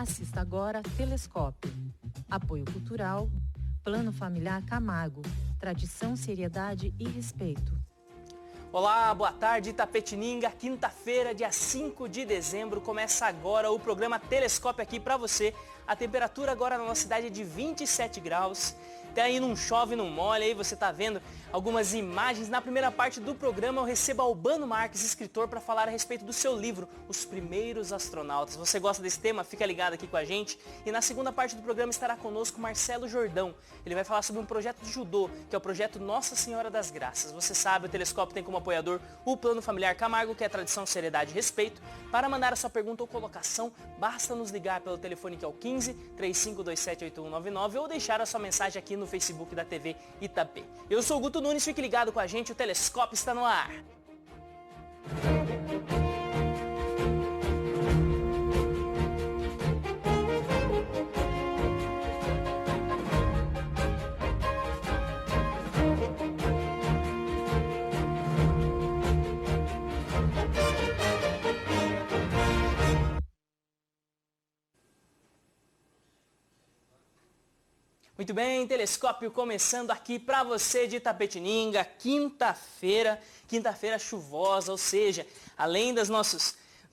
Assista agora Telescópio. Apoio Cultural, Plano Familiar Camargo. Tradição, seriedade e respeito. Olá, boa tarde Itapetininga. Quinta-feira, dia 5 de dezembro, começa agora o programa Telescópio aqui para você. A temperatura agora na nossa cidade é de 27 graus. Até aí não chove, não molha, aí você tá vendo algumas imagens. Na primeira parte do programa eu recebo Albano Marques, escritor, para falar a respeito do seu livro, Os Primeiros Astronautas. Você gosta desse tema? Fica ligado aqui com a gente. E na segunda parte do programa estará conosco Marcelo Jordão. Ele vai falar sobre um projeto de judô, que é o projeto Nossa Senhora das Graças. Você sabe, o Telescópio tem como apoiador o Plano Familiar Camargo, que é tradição, seriedade e respeito. Para mandar a sua pergunta ou colocação, basta nos ligar pelo telefone que é o 15 3527 8199 ou deixar a sua mensagem aqui no Facebook da TV Itapê. Eu sou o Guto Nunes, fique ligado com a gente, o Telescópio está no ar. Muito bem, Telescópio começando aqui para você de Itapetininga, quinta-feira chuvosa, ou seja, além do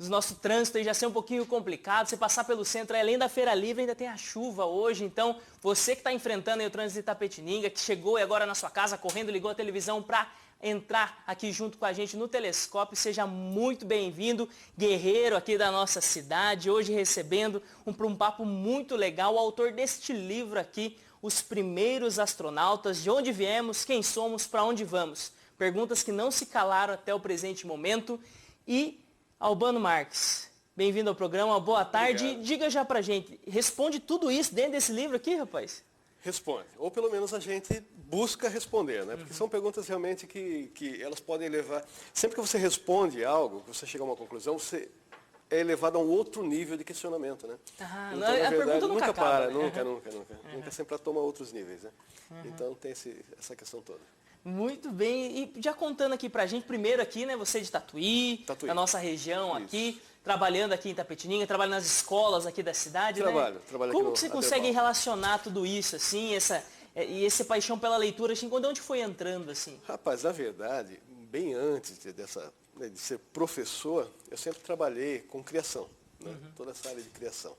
nosso trânsito aí já ser um pouquinho complicado, você passar pelo centro, além da Feira Livre, ainda tem a chuva hoje, então você que está enfrentando aí o trânsito de Itapetininga, que chegou agora na sua casa correndo, ligou a televisão para entrar aqui junto com a gente no Telescópio, seja muito bem-vindo, guerreiro aqui da nossa cidade, hoje recebendo um papo muito legal, o autor deste livro aqui, Os Primeiros Astronautas, de onde viemos, quem somos, para onde vamos. Perguntas que não se calaram até o presente momento. E Albano Marques, bem-vindo ao programa, boa tarde. Obrigado. Diga já pra gente, responde tudo isso dentro desse livro aqui, rapaz? Responde, ou pelo menos a gente busca responder, né? Porque são perguntas realmente que elas podem levar... Sempre que você responde algo, que você chega a uma conclusão, você é elevado a um outro nível de questionamento, né? Ah, então, não, a verdade, pergunta nunca acaba, para, né? nunca sempre toma outros níveis, né? Então tem essa questão toda. Muito bem, e já contando aqui pra gente, primeiro aqui, né, você de Tatuí, da nossa região aqui, trabalhando aqui em Itapetininga, trabalhando nas escolas aqui da cidade, trabalho Como aqui que você no consegue Aderbal. relacionar tudo isso, assim, essa paixão pela leitura, assim, de onde foi entrando, assim? Rapaz, na verdade, bem antes de ser professor, eu sempre trabalhei com criação, né? Toda essa área de criação.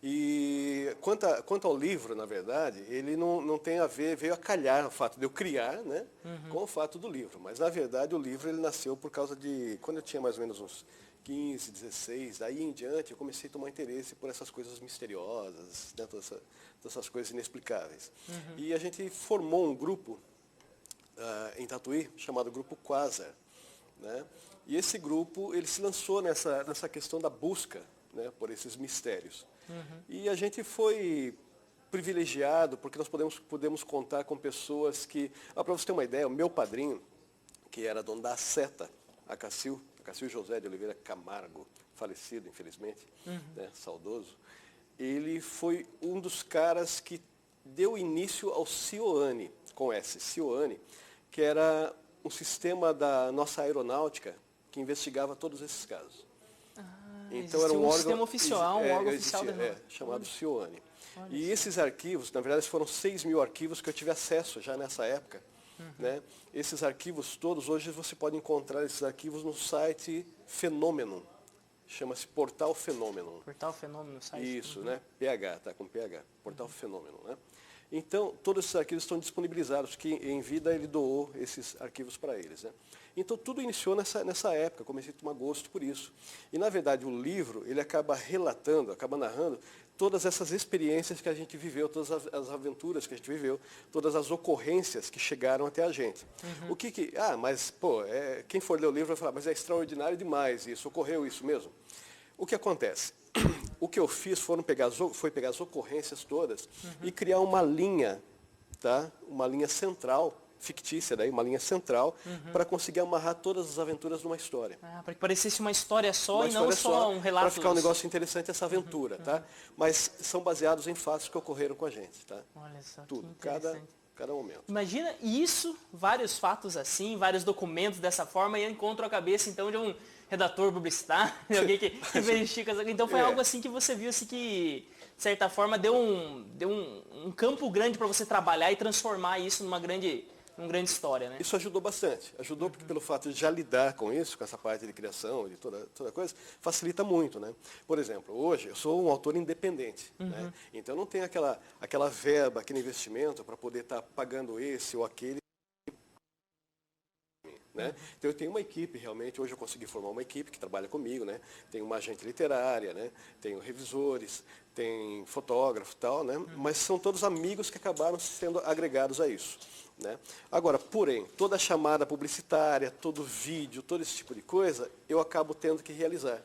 E quanto ao livro, na verdade, ele não tem a ver, veio a calhar o fato de eu criar, né, com o fato do livro. Mas, na verdade, o livro ele nasceu por causa de, quando eu tinha mais ou menos uns 15, 16, daí em diante eu comecei a tomar interesse por essas coisas misteriosas, né, todas essas coisas inexplicáveis. E a gente formou um grupo em Tatuí, chamado Grupo Quasar, né? E esse grupo ele se lançou nessa questão da busca, né, por esses mistérios. E a gente foi privilegiado porque nós podemos contar com pessoas que... para você ter uma ideia, o meu padrinho, que era dono da Seta, a Cacil José de Oliveira Camargo, falecido, infelizmente, né, saudoso, ele foi um dos caras que deu início ao CIOANI, com S, CIOANI, que era um sistema da nossa aeronáutica que investigava todos esses casos. Então era um sistema oficial, um órgão oficial chamado CIOANI. E esses arquivos, na verdade foram 6.000 arquivos que eu tive acesso já nessa época. Né? Esses arquivos todos, hoje você pode encontrar esses arquivos no site Fenômeno. Chama-se Portal Fenômeno. Portal Fenômeno, site. Isso, né? PH, tá com PH. Portal Fenômeno, né? Então, todos esses arquivos estão disponibilizados, que em vida ele doou esses arquivos para eles, né? Então, tudo iniciou nessa época, comecei a tomar gosto por isso. E, na verdade, o livro, ele acaba relatando, acaba narrando todas essas experiências que a gente viveu, todas as aventuras que a gente viveu, todas as ocorrências que chegaram até a gente. Mas, quem for ler o livro vai falar, mas é extraordinário demais isso, ocorreu isso mesmo? O que acontece? O que eu fiz foi pegar as ocorrências todas e criar uma linha, tá? Uma linha central, fictícia, daí, uma linha central, para conseguir amarrar todas as aventuras numa história. Para que parecesse uma história só e não só um relato. Para ficar um negócio interessante essa aventura, tá? Mas são baseados em fatos que ocorreram com a gente, tá? Olha só, tudo, que interessante. cada momento. Imagina isso, vários fatos assim, vários documentos dessa forma, e eu encontro a cabeça então redator publicitário, alguém que verifica. Então foi algo assim que você viu assim, que, de certa forma, deu um campo grande para você trabalhar e transformar isso numa grande história, né? Isso ajudou bastante. Ajudou porque pelo fato de já lidar com isso, com essa parte de criação, de toda coisa, facilita muito, né? Por exemplo, hoje eu sou um autor independente, né? Então eu não tenho aquela verba, aquele investimento para poder estar pagando esse ou aquele. Né? Então eu tenho uma equipe realmente, hoje eu consegui formar uma equipe que trabalha comigo, né? Tenho uma agente literária, né? Tenho revisores, tem fotógrafo e tal, né? Mas são todos amigos que acabaram sendo agregados a isso. Né? Agora, porém, toda chamada publicitária, todo vídeo, todo esse tipo de coisa, eu acabo tendo que realizar.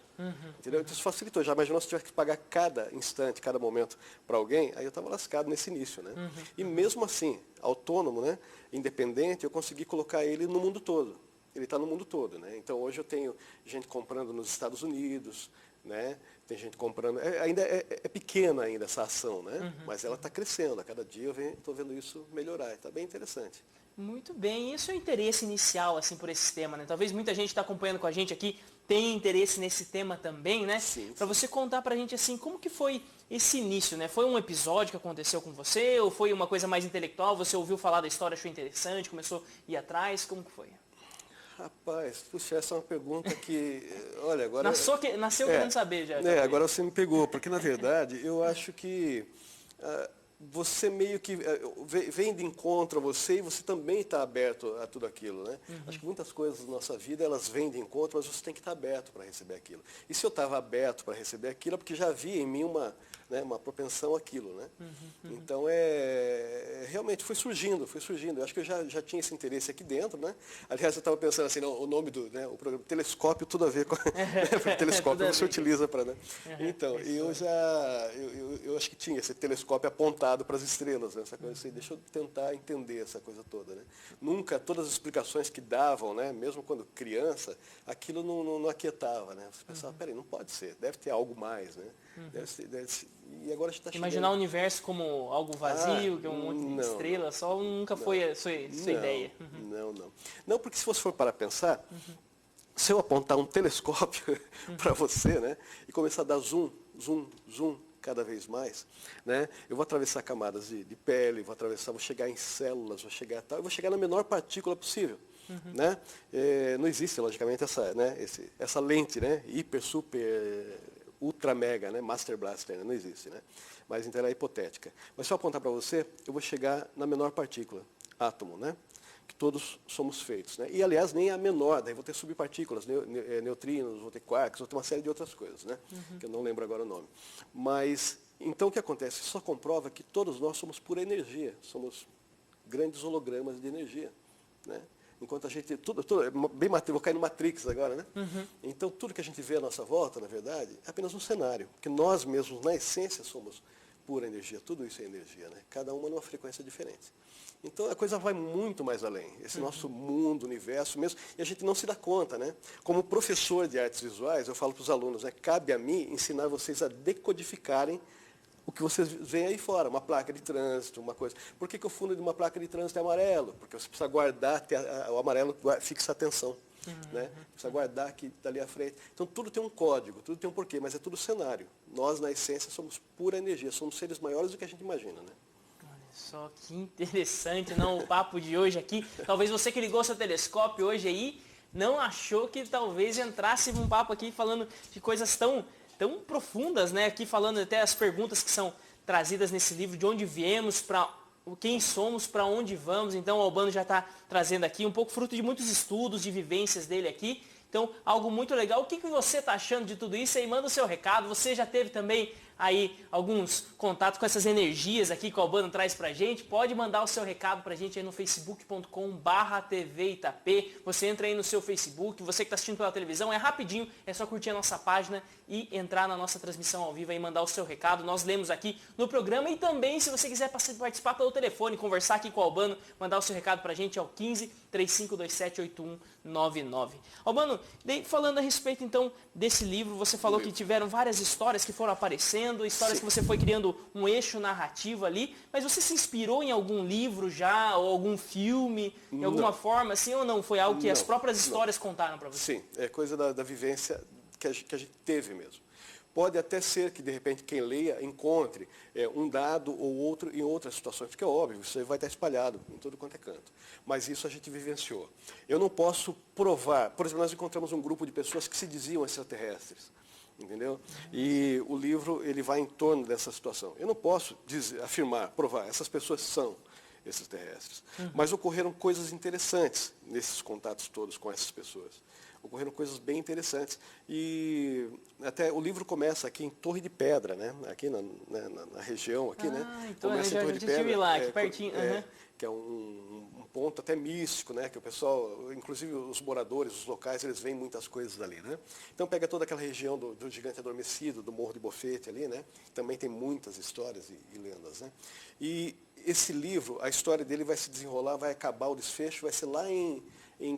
Entendeu? Então isso facilitou. Já imaginou se eu tivesse que pagar cada instante, cada momento para alguém, aí eu estava lascado nesse início. Né? E mesmo assim, autônomo, né? Independente, eu consegui colocar ele no mundo todo. Ele está no mundo todo. Né? Então hoje eu tenho gente comprando nos Estados Unidos, né? Tem gente comprando, ainda é pequena ainda essa ação, né? Mas ela está crescendo, a cada dia eu estou vendo isso melhorar, está bem interessante. Muito bem, e o seu interesse inicial assim, por esse tema, né? Talvez muita gente está acompanhando com a gente aqui tenha interesse nesse tema também, né? Para você contar para a gente assim, como que foi esse início, né? Foi um episódio que aconteceu com você, ou foi uma coisa mais intelectual, você ouviu falar da história, achou interessante, começou a ir atrás, como que foi? Rapaz, puxa, essa é uma pergunta que, olha, agora... Nasceu querendo saber já. Agora você me pegou, porque na verdade eu acho que você meio que vem de encontro a você e você também está aberto a tudo aquilo, né? Acho que muitas coisas da nossa vida, elas vêm de encontro, mas você tem que estar aberto para receber aquilo. E se eu estava aberto para receber aquilo, é porque já havia em mim uma propensão àquilo, né? Então, realmente foi surgindo. Eu acho que eu já tinha esse interesse aqui dentro, né? Aliás, eu estava pensando assim, o nome do o programa Telescópio, tudo a ver com... o telescópio você utiliza para... Né? Então, eu acho que tinha esse telescópio apontado para as estrelas, né? Essa coisa assim, deixa eu tentar entender essa coisa toda, né? Nunca, todas as explicações que davam, né? Mesmo quando criança, aquilo não aquietava, né? Você pensava, peraí, não pode ser, deve ter algo mais, né? Deve ser, e agora está imaginar o universo como algo vazio, que é um monte de estrelas, só nunca foi a sua ideia. Não, porque se você for para pensar, se eu apontar um telescópio para você, né? E começar a dar zoom, zoom, zoom, cada vez mais, né? Eu vou atravessar camadas de pele, vou chegar em células, vou chegar na menor partícula possível. Né? Não existe, logicamente, essa lente, né? Hiper, super, ultra, mega, né? Master Blaster, né? Não existe, né? Mas então ela é hipotética. Mas se eu apontar para você, eu vou chegar na menor partícula, átomo, né? Que todos somos feitos, né? E, aliás, nem a menor, daí vou ter subpartículas, neutrinos, vou ter quarks, vou ter uma série de outras coisas, né? Que eu não lembro agora o nome. Mas, então, o que acontece? Isso só comprova que todos nós somos pura energia, somos grandes hologramas de energia, né? Enquanto a gente, bem vou cair no Matrix agora, né? Então, tudo que a gente vê à nossa volta, na verdade, é apenas um cenário, porque nós mesmos, na essência, somos pura energia, tudo isso é energia, né? Cada uma numa frequência diferente. Então a coisa vai muito mais além, esse nosso mundo, universo mesmo, e a gente não se dá conta, né? Como professor de artes visuais, eu falo para os alunos, né? Cabe a mim ensinar vocês a decodificarem o que vocês veem aí fora, uma placa de trânsito, uma coisa. Por que o fundo de uma placa de trânsito é amarelo? Porque você precisa guardar, o amarelo fixa a atenção. Né? Precisa guardar aqui dali à frente. Então tudo tem um código, tudo tem um porquê, mas é tudo cenário. Nós, na essência, somos pura energia, somos seres maiores do que a gente imagina, né? Só que interessante, o papo de hoje aqui. Talvez você que ligou seu telescópio hoje aí, não achou que talvez entrasse um papo aqui falando de coisas tão profundas, né? Aqui falando até as perguntas que são trazidas nesse livro, de onde viemos, para quem somos, para onde vamos. Então o Albano já está trazendo aqui um pouco fruto de muitos estudos, de vivências dele aqui. Então, algo muito legal. O que você está achando de tudo isso? Aí manda o seu recado. Você já teve também aí alguns contatos com essas energias aqui que o Albano traz pra gente? Pode mandar o seu recado pra gente aí no facebook.com/TV Itapê. Você entra aí no seu Facebook, você que está assistindo pela televisão, é rapidinho, é só curtir a nossa página e entrar na nossa transmissão ao vivo e mandar o seu recado. Nós lemos aqui no programa e também, se você quiser participar pelo telefone, conversar aqui com o Albano, mandar o seu recado pra gente é o 15 3527 8199. Albano, falando a respeito então desse livro, você falou que tiveram várias histórias que foram aparecendo, acontecendo, histórias Sim. que você foi criando um eixo narrativo ali, mas você se inspirou em algum livro já, ou algum filme, de alguma forma, assim, ou não? Foi algo que as Não, próprias não. histórias contaram para você? Sim, é coisa da vivência que a gente teve mesmo. Pode até ser que, de repente, quem leia encontre um dado ou outro em outras situações, porque é óbvio, isso aí vai estar espalhado em todo quanto é canto. Mas isso a gente vivenciou. Eu não posso provar. Por exemplo, nós encontramos um grupo de pessoas que se diziam extraterrestres, entendeu? E o livro ele vai em torno dessa situação. Eu não posso afirmar, provar, essas pessoas são extraterrestres. Mas ocorreram coisas interessantes nesses contatos todos com essas pessoas. Ocorreram coisas bem interessantes. E até o livro começa aqui em Torre de Pedra, né? Aqui na região, aqui, né? Então Começa em Torre de já estive Pedra, lá, aqui pertinho. que é um ponto até místico, né? Que o pessoal, inclusive os moradores, os locais, eles veem muitas coisas dali, né? Então pega toda aquela região do Gigante Adormecido, do Morro de Bofete ali, né? Também tem muitas histórias e lendas, né? E esse livro, a história dele vai se desenrolar, vai acabar o desfecho, vai ser lá em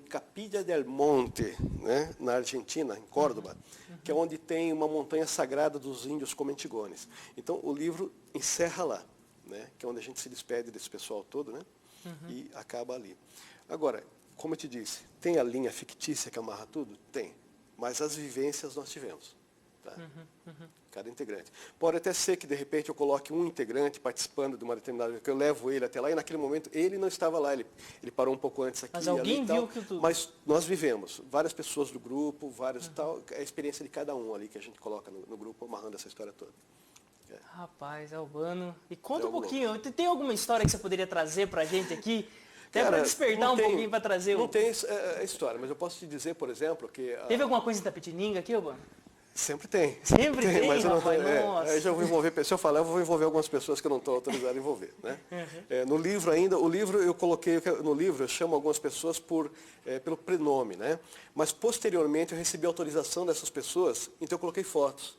Capilla del Monte, né, na Argentina, em Córdoba, que é onde tem uma montanha sagrada dos índios comentigones. Então, o livro encerra lá, né, que é onde a gente se despede desse pessoal todo, né, e acaba ali. Agora, como eu te disse, tem a linha fictícia que amarra tudo? Tem, mas as vivências nós tivemos. Tá? Cada integrante. Pode até ser que, de repente, eu coloque um integrante participando de uma determinada... que eu levo ele até lá, e naquele momento ele não estava lá, ele parou um pouco antes aqui. Mas alguém ali, viu tal, que tudo... Mas nós vivemos, várias pessoas do grupo, vários tal, é a experiência de cada um ali que a gente coloca no grupo, amarrando essa história toda. Rapaz, Albano. E conta É um pouquinho, tem alguma história que você poderia trazer pra gente aqui? Até Cara, para despertar não um tem- pouquinho, para trazer Não o... tem história, mas eu posso te dizer, por exemplo, que... Teve alguma coisa em Tapetininga aqui, Albano? Sempre tem. Sempre tem, mas eu não, rapaz, nossa. aí já vou envolver, se eu falar, eu vou envolver algumas pessoas que eu não estou autorizado a envolver. Né? No livro ainda, o livro eu coloquei, no livro eu chamo algumas pessoas pelo prenome, né? Mas posteriormente eu recebi autorização dessas pessoas, então eu coloquei fotos.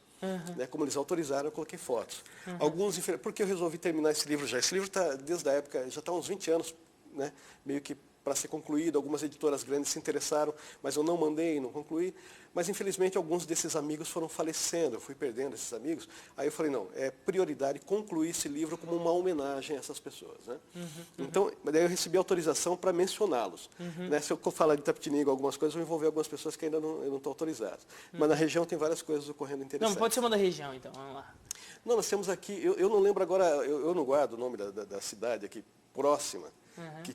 Né? Como eles autorizaram, eu coloquei fotos. Alguns, porque eu resolvi terminar esse livro já. Esse livro está, desde a época, já está há uns 20 anos, né? Meio que para ser concluído, algumas editoras grandes se interessaram, mas eu não mandei, não concluí. Mas, infelizmente, alguns desses amigos foram falecendo, eu fui perdendo esses amigos. Aí eu falei, não, é prioridade concluir esse livro como uma homenagem a essas pessoas. Né? Então, daí eu recebi autorização para mencioná-los. Né? Se eu falar de Itapetininga algumas coisas, eu vou envolver algumas pessoas que ainda não estão autorizadas. Mas na região tem várias coisas ocorrendo interessantes. Não, pode ser uma da região, então, vamos lá. Não, nós temos aqui, eu não lembro agora, eu não guardo o nome da cidade aqui próxima, que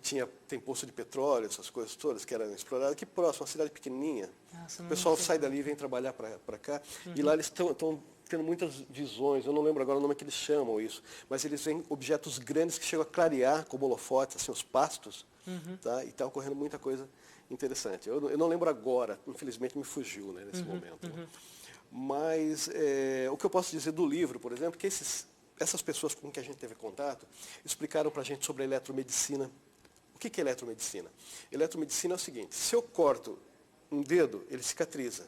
tem poço de petróleo, essas coisas todas que eram exploradas, aqui próximo, uma cidade pequenininha. Nossa, O não pessoal sei. sai dali e vem trabalhar para cá, e lá eles estão tendo muitas visões, eu não lembro agora o nome que eles chamam isso, mas eles veem objetos grandes que chegam a clarear como holofotes, assim, os pastos, tá? E está ocorrendo muita coisa interessante. Eu não lembro agora, infelizmente me fugiu, né, nesse momento. Né? Mas o que eu posso dizer do livro, por exemplo, que essas pessoas com que a gente teve contato explicaram para a gente sobre a eletromedicina. O que é eletromedicina? Eletromedicina é o seguinte, se eu corto um dedo, ele cicatriza.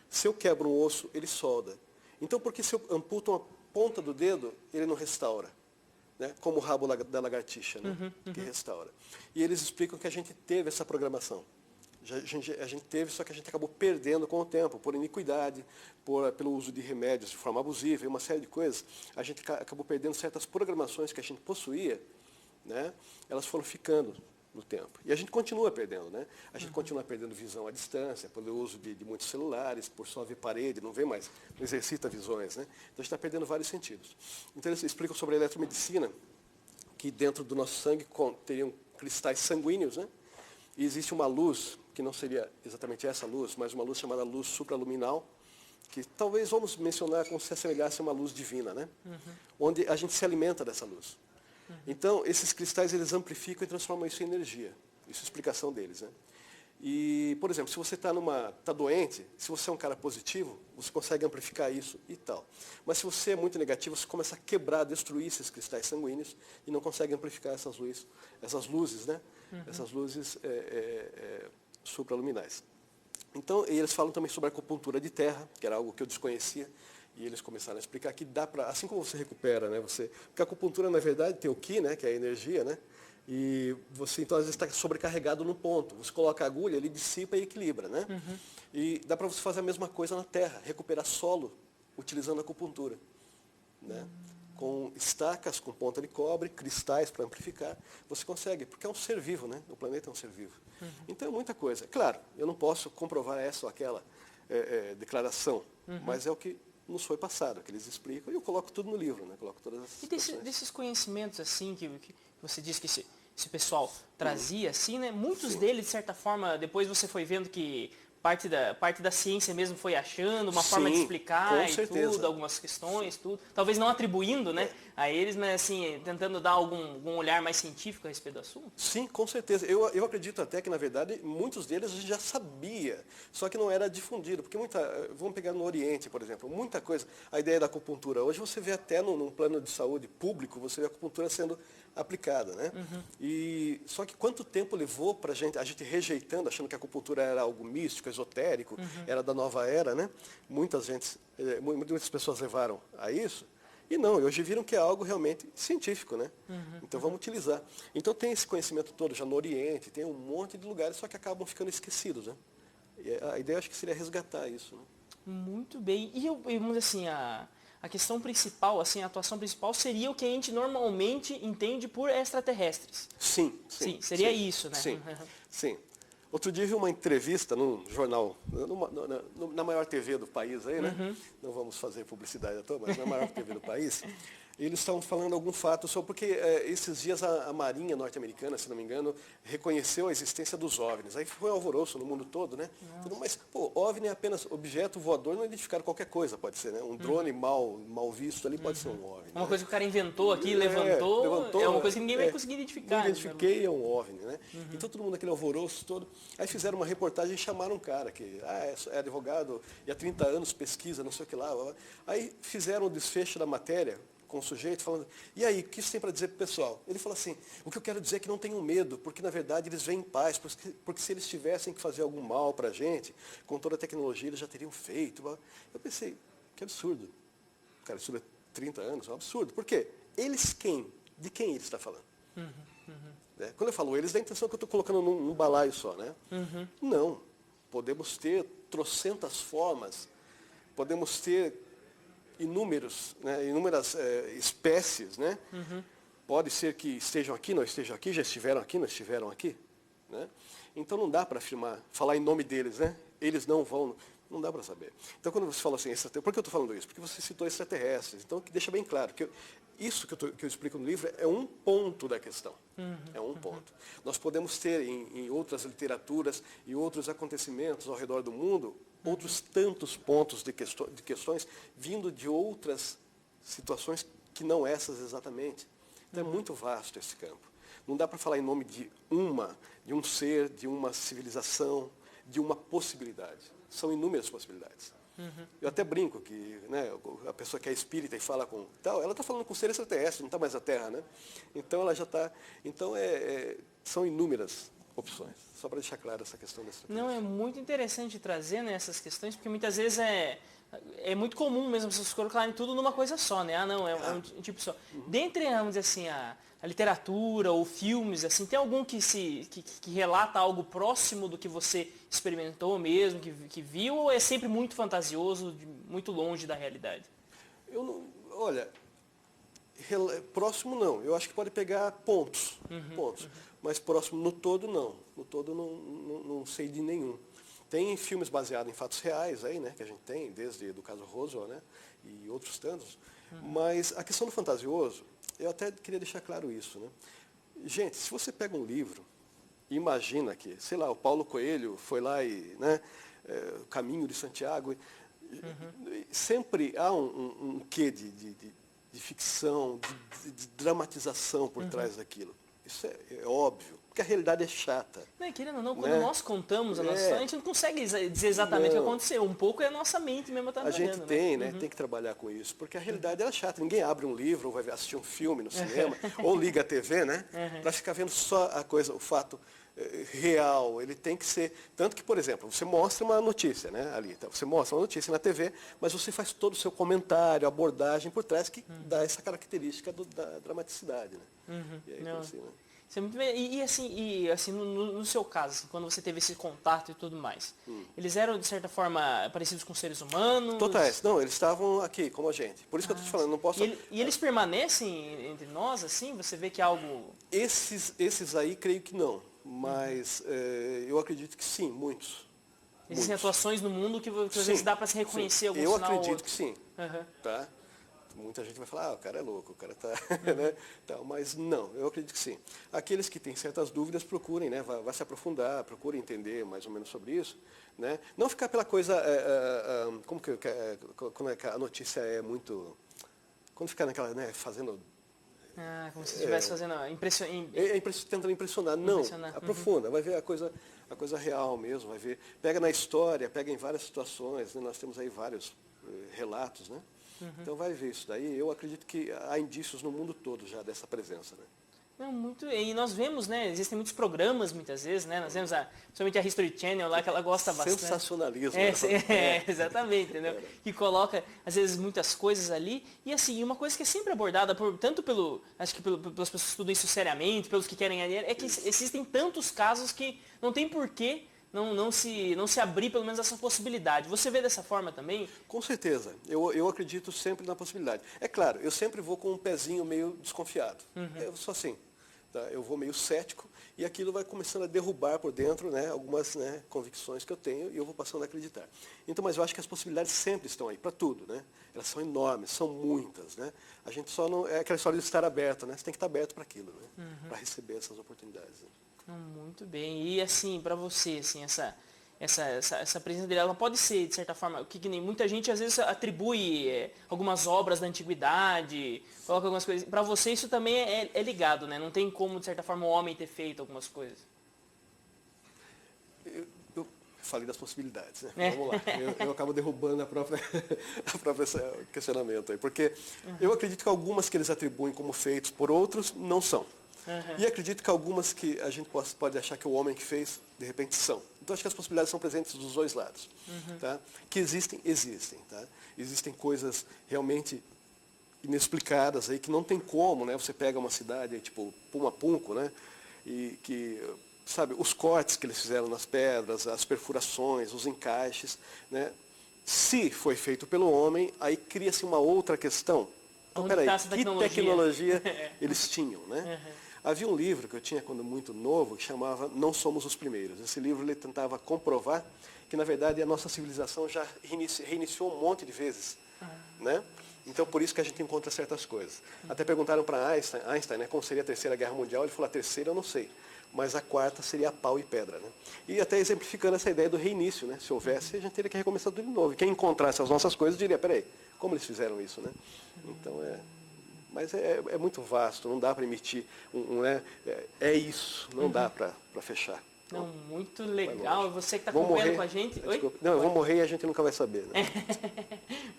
Se eu quebro um osso, ele solda. Então, por que se eu amputo uma ponta do dedo, ele não restaura? Né? Como o rabo da lagartixa, né? Que restaura. E eles explicam que a gente teve essa programação. A gente teve, só que a gente acabou perdendo com o tempo, por iniquidade, pelo uso de remédios de forma abusiva e uma série de coisas. A gente acabou perdendo certas programações que a gente possuía, né? Elas foram ficando no tempo. E a gente continua perdendo, né? A gente continua perdendo visão à distância, pelo uso de muitos celulares, por só ver parede, não vê mais, não exercita visões, né? Então a gente está perdendo vários sentidos. Então eles explicam sobre a eletromedicina, que dentro do nosso sangue teriam cristais sanguíneos, né? E existe uma luz, que não seria exatamente essa luz, mas uma luz chamada luz supraluminal, que talvez vamos mencionar como se assemelhasse a uma luz divina, né? Onde a gente se alimenta dessa luz. Então, esses cristais, eles amplificam e transformam isso em energia. Isso é a explicação deles, né? E, por exemplo, se você está doente, se você é um cara positivo, você consegue amplificar isso e tal. Mas se você é muito negativo, você começa a quebrar, destruir esses cristais sanguíneos e não consegue amplificar essas luzes, né? Essas luzes supraluminais. Então, eles falam também sobre a acupuntura de terra, que era algo que eu desconhecia, e eles começaram a explicar que dá para, assim como você recupera, né? Porque a acupuntura, na verdade, tem o Qi, né? Que é a energia, né? E você, então, às vezes, está sobrecarregado no ponto. Você coloca a agulha, ele dissipa e equilibra, né? E dá para você fazer a mesma coisa na terra, recuperar solo utilizando a acupuntura. né? Com estacas, com ponta de cobre, cristais para amplificar, você consegue, porque é um ser vivo, né? O planeta é um ser vivo. Então é muita coisa. Claro, eu não posso comprovar essa ou aquela declaração, mas é o que nos foi passado, que eles explicam, e eu coloco tudo no livro, né? Coloco todas as desses conhecimentos, assim, que você disse que esse pessoal trazia, assim, né? Muitos deles, de certa forma, depois você foi vendo que parte da ciência mesmo foi achando uma forma de explicar e tudo, algumas questões, tudo. Talvez não atribuindo, né, a eles, mas assim, tentando dar algum olhar mais científico a respeito do assunto. Sim, com certeza. Eu acredito até que, na verdade, muitos deles a gente já sabia, só que não era difundido. Porque vamos pegar no Oriente, por exemplo, muita coisa, a ideia da acupuntura. Hoje você vê até num plano de saúde público, você vê a acupuntura sendo aplicada, né? E só que quanto tempo levou para a gente rejeitando, achando que a acupuntura era algo místico, esotérico, era da nova era, né? Muitas pessoas levaram a isso, e não, hoje viram que é algo realmente científico, né? Então vamos utilizar. Então tem esse conhecimento todo já no Oriente, tem um monte de lugares, só que acabam ficando esquecidos, né? E a ideia acho que seria resgatar isso, né? Muito bem. E vamos dizer assim, a questão principal, assim, a atuação principal seria o que a gente normalmente entende por extraterrestres. Sim. Seria isso, né? Sim. Outro dia eu vi uma entrevista num jornal, na maior TV do país aí, né? Não vamos fazer publicidade à toa, mas na maior TV do país. Eles estavam falando algum fato sobre, porque esses dias a Marinha norte-americana, se não me engano, reconheceu a existência dos OVNIs. Aí foi um alvoroço no mundo todo, né? Mas, pô, OVNI é apenas objeto voador, não identificar qualquer coisa, pode ser, né? Um drone mal visto ali pode ser um OVNI. Uma coisa que o cara inventou aqui, levantou, é uma coisa que ninguém vai conseguir identificar. Não identifiquei, é um OVNI, né? Então todo mundo aquele alvoroço todo. Aí fizeram uma reportagem e chamaram um cara que é advogado e há 30 anos pesquisa, não sei o que lá. Aí fizeram o desfecho da matéria com o sujeito, falando, e aí, o que isso tem para dizer para o pessoal? Ele falou assim, o que eu quero dizer é que não tenham medo, porque na verdade eles vêm em paz, porque se eles tivessem que fazer algum mal para a gente, com toda a tecnologia eles já teriam feito. Eu pensei, que absurdo. Cara, isso é 30 anos, é um absurdo. Por quê? Eles quem? De quem ele está falando? Quando eu falo eles, dá a intenção que eu estou colocando num balaio só, né? Não. Podemos ter trocentas formas, podemos ter inúmeras espécies, né? Pode ser que estejam aqui, não estejam aqui, já estiveram aqui, não estiveram aqui, né? Então não dá para falar em nome deles, né? Eles não vão, não dá para saber. Então quando você fala assim, por que eu estou falando isso? Porque você citou extraterrestres, então que deixa bem claro que isso que eu explico no livro é um ponto da questão. É um ponto. Nós podemos ter em outras literaturas e outros acontecimentos ao redor do mundo outros tantos pontos de questões vindo de outras situações que não essas exatamente. Então é muito vasto esse campo. Não dá para falar em nome de um ser, de uma civilização, de uma possibilidade. São inúmeras possibilidades. Eu até brinco que, né, a pessoa que é espírita e fala com tal, ela está falando com ser extraterrestre, não está mais na Terra, né? Então ela já está. Então são inúmeras opções. Só para deixar claro essa questão da extraterrestre. Não, é muito interessante trazer, né, essas questões, porque muitas vezes é muito comum mesmo vocês colocarem tudo numa coisa só, né? Um tipo só. Dentre, vamos dizer assim, a literatura ou filmes, assim, tem algum que relata algo próximo do que você experimentou mesmo, que viu, ou é sempre muito fantasioso, muito longe da realidade? Olha, próximo não. Eu acho que pode pegar pontos. Mas próximo no todo não. No todo não sei de nenhum. Tem filmes baseados em fatos reais aí, né, que a gente tem, desde do caso Roswell, né, e outros tantos. Mas a questão do fantasioso, eu até queria deixar claro isso, né? Gente, se você pega um livro e imagina que, sei lá, o Paulo Coelho foi lá e, né, o Caminho de Santiago, sempre há um quê de ficção, de dramatização por trás daquilo. Isso é óbvio, porque a realidade é chata. Querendo ou não, quando nós contamos a nossa história, a gente não consegue dizer exatamente o que aconteceu. Um pouco é a nossa mente mesmo a gente tem, né? Tem que trabalhar com isso, porque a realidade é chata. Ninguém abre um livro ou vai assistir um filme no cinema, ou liga a TV, né? Para ficar vendo só o fato real. Ele tem que ser... Tanto que, por exemplo, você mostra uma notícia, né? Ali, então, você mostra uma notícia na TV, mas você faz todo o seu comentário, abordagem por trás que dá essa característica da dramaticidade, né? E aí, assim, né? E assim no seu caso, assim, quando você teve esse contato e tudo mais, eles eram, de certa forma, parecidos com seres humanos? Totais. Não, eles estavam aqui, como a gente. Por isso que eu estou te falando, não posso... E eles permanecem entre nós, assim? Você vê que é algo... Esses aí, creio que não. Mas eu acredito que sim, muitos. Existem atuações no mundo que às vezes dá para se reconhecer algum sinal ou outro. Eu acredito que sim. Tá? Muita gente vai falar, o cara é louco, o cara tá... né? Mas não, eu acredito que sim. Aqueles que têm certas dúvidas, procurem, né? Vai se aprofundar, procurem entender mais ou menos sobre isso. Né? Não ficar pela coisa... quando a notícia é muito... Quando ficar naquela, né, fazendo... como se estivesse fazendo... tentando impressionar. Não, aprofunda, vai ver a coisa real mesmo, vai ver... Pega na história, pega em várias situações, né? Nós temos aí vários relatos, né? Então vai ver isso daí. Eu acredito que há indícios no mundo todo já dessa presença, né? E nós vemos, né? Existem muitos programas muitas vezes, né? Nós vemos principalmente a History Channel lá, que ela gosta bastante. Sensacionalismo. Exatamente, entendeu? Que coloca, às vezes, muitas coisas ali. E assim, uma coisa que é sempre abordada, tanto pelas pessoas que estudam isso seriamente, pelos que querem é que existem tantos casos que não tem porquê não se abrir pelo menos essa possibilidade. Você vê dessa forma também? Com certeza. Eu acredito sempre na possibilidade. É claro, eu sempre vou com um pezinho meio desconfiado. Eu sou assim. Tá? Eu vou meio cético e aquilo vai começando a derrubar por dentro, né, algumas, né, convicções que eu tenho e eu vou passando a acreditar. Então, mas eu acho que as possibilidades sempre estão aí, para tudo. Né? Elas são enormes, são muitas. Né? A gente só não... É aquela história de estar aberto, né? Você tem que estar aberto para aquilo, né? Para receber essas oportunidades. Né? Muito bem. E assim, para você, assim, essa presença dele, ela pode ser, de certa forma, que nem muita gente às vezes atribui algumas obras da antiguidade, coloca algumas coisas. Para você isso também é ligado, né? Não tem como, de certa forma, o homem ter feito algumas coisas. Eu falei das possibilidades, né? Vamos lá. Eu acabo derrubando a própria questionamento aí, porque eu acredito que algumas que eles atribuem como feitos por outros não são. E acredito que algumas que a gente pode achar que o homem que fez, de repente são. Então acho que as possibilidades são presentes dos dois lados. Tá? Que existem. Tá? Existem coisas realmente inexplicadas aí que não tem como, né? Você pega uma cidade aí, tipo Pumapunco, né? E que, sabe, os cortes que eles fizeram nas pedras, as perfurações, os encaixes, né? Se foi feito pelo homem, aí cria-se uma outra questão. Então, peraí, que tecnologia eles tinham, né? Havia um livro que eu tinha quando muito novo, que chamava Não Somos os Primeiros. Esse livro ele tentava comprovar que, na verdade, a nossa civilização já reiniciou um monte de vezes. Né? Então, por isso que a gente encontra certas coisas. Até perguntaram para Einstein, né, como seria a Terceira Guerra Mundial. Ele falou, a terceira eu não sei, mas a quarta seria pau e pedra. Né? E até exemplificando essa ideia do reinício. Né? Se houvesse, a gente teria que recomeçar tudo de novo. E quem encontrasse as nossas coisas diria, peraí, como eles fizeram isso? Né? Então, mas é muito vasto, não dá para emitir, né? É isso, não dá para fechar. Não, muito legal. Você que está acompanhando com a gente... Oi? Não, eu vou morrer e a gente nunca vai saber. Né?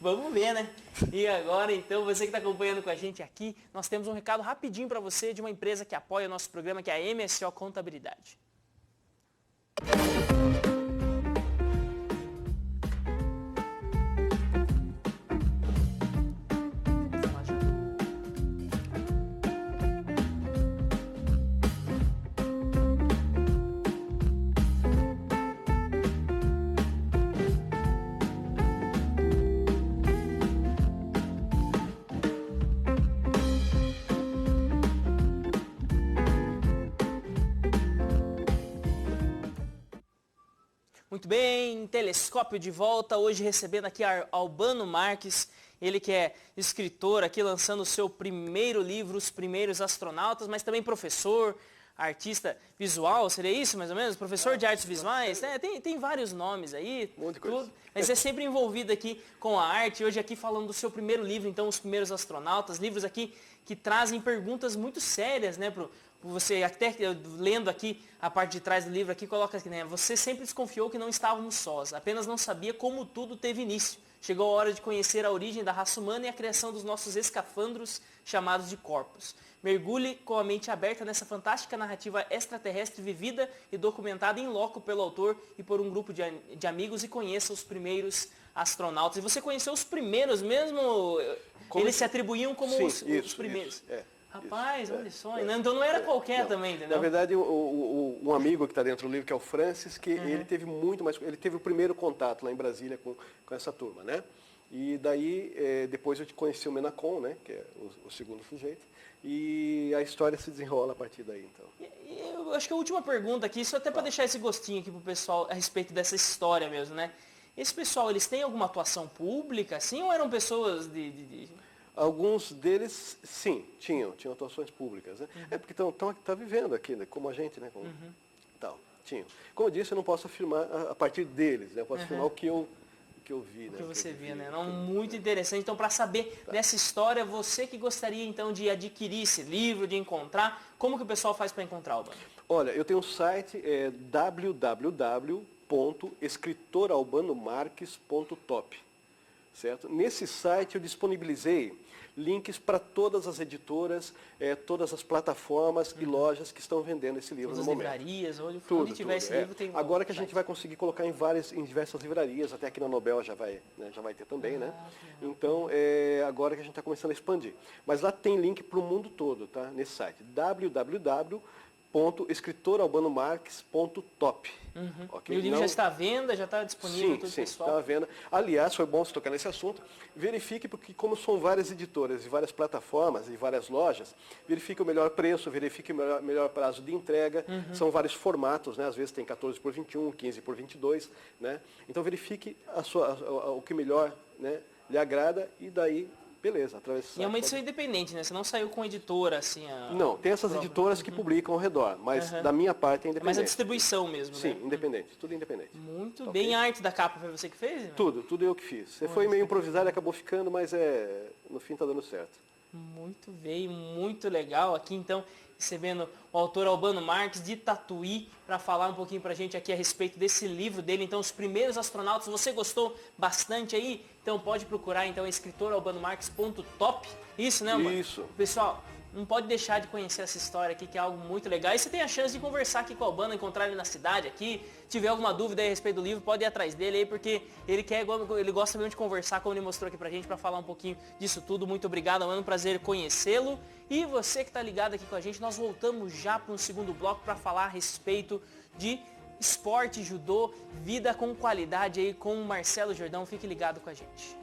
Vamos ver, né? E agora, então, você que está acompanhando com a gente aqui, nós temos um recado rapidinho para você de uma empresa que apoia o nosso programa, que é a MSO Contabilidade. Muito bem, Telescópio de volta, hoje recebendo aqui Albano Marques, ele que é escritor aqui, lançando o seu primeiro livro, Os Primeiros Astronautas, mas também professor, artista visual, seria isso mais ou menos? Professor de artes visuais, né? Tem vários nomes aí, um monte de coisa. Mas é sempre envolvido aqui com a arte, hoje aqui falando do seu primeiro livro, então, Os Primeiros Astronautas, livros aqui que trazem perguntas muito sérias, né, você até lendo aqui a parte de trás do livro aqui, coloca aqui, né? Você sempre desconfiou que não estávamos sós, apenas não sabia como tudo teve início. Chegou a hora de conhecer a origem da raça humana e a criação dos nossos escafandros chamados de corpos. Mergulhe com a mente aberta nessa fantástica narrativa extraterrestre vivida e documentada em loco pelo autor e por um grupo de amigos e conheça os primeiros astronautas. E você conheceu os primeiros mesmo? Eles se atribuíam como os primeiros. Isso. Rapaz, Isso, olha só. Então não era qualquer não. também, entendeu? Na verdade, um amigo que está dentro do livro, que é o Francis, que ele teve muito mais... Ele teve o primeiro contato lá em Brasília com essa turma, né? E daí, depois eu conheci o Menacom, né? Que é o segundo sujeito. E a história se desenrola a partir daí, então. Eu acho que a última pergunta aqui, só até para deixar esse gostinho aqui pro pessoal a respeito dessa história mesmo, né? Esse pessoal, eles têm alguma atuação pública, assim, ou eram pessoas de... Alguns deles, sim, tinham atuações públicas, né? Porque estão vivendo aqui, né? Como a gente, né? Tal, tinham. Como eu disse, eu não posso afirmar a partir deles, né? Eu posso afirmar o que eu vi, O né? que você via, né? Não, muito interessante. Então, para saber dessa história, você que gostaria, então, de adquirir esse livro, de encontrar, como que o pessoal faz para encontrar, Albano? Olha, eu tenho um site, www.escritoralbanomarques.top, certo? Nesse site eu disponibilizei links para todas as editoras, todas as plataformas e lojas que estão vendendo esse livro Todas no as momento. livrarias, onde tiver Tudo. esse livro tem... Agora que a gente vai conseguir colocar em diversas livrarias, até aqui na Nobel já vai ter também, né? Então, agora que a gente está começando a expandir. Mas lá tem link para o mundo todo, tá? Nesse site, www.escritoralbanomarques.top. Okay? E o livro já está à venda, já está disponível para o Sim, pessoal? está à venda. Aliás, foi bom você tocar nesse assunto. Verifique, porque como são várias editoras e várias plataformas e várias lojas, verifique o melhor preço, verifique o melhor prazo de entrega. São vários formatos, né? Às vezes tem 14x21, 15x22, né? Então verifique o que melhor, né, lhe agrada e daí... Beleza, através do site. E é uma edição independente, né? Você não saiu com editora, assim... Não, tem essas editoras que publicam ao redor, mas da minha parte é independente. Mas a distribuição mesmo, Sim, né? independente, tudo independente. Muito Ok? bem. A arte da capa foi você que fez? Né? Tudo eu que fiz. Você foi meio improvisado e acabou ficando, mas no fim está dando certo. Muito bem, muito legal. Aqui, então, recebendo o autor Albano Marques, de Tatuí, para falar um pouquinho para a gente aqui a respeito desse livro dele. Então, Os Primeiros Astronautas. Você gostou bastante aí? Então, pode procurar, então, escritoralbanomarques.top. Isso, né, mano? Isso. Pessoal, não pode deixar de conhecer essa história aqui, que é algo muito legal. E você tem a chance de conversar aqui com o Albano, encontrar ele na cidade aqui. Se tiver alguma dúvida aí a respeito do livro, pode ir atrás dele aí, porque ele gosta mesmo de conversar, como ele mostrou aqui pra gente, para falar um pouquinho disso tudo. Muito obrigado, Albano, prazer conhecê-lo. E você que tá ligado aqui com a gente, nós voltamos já para um segundo bloco para falar a respeito de esporte, judô, vida com qualidade aí com o Marcelo Jordão. Fique ligado com a gente.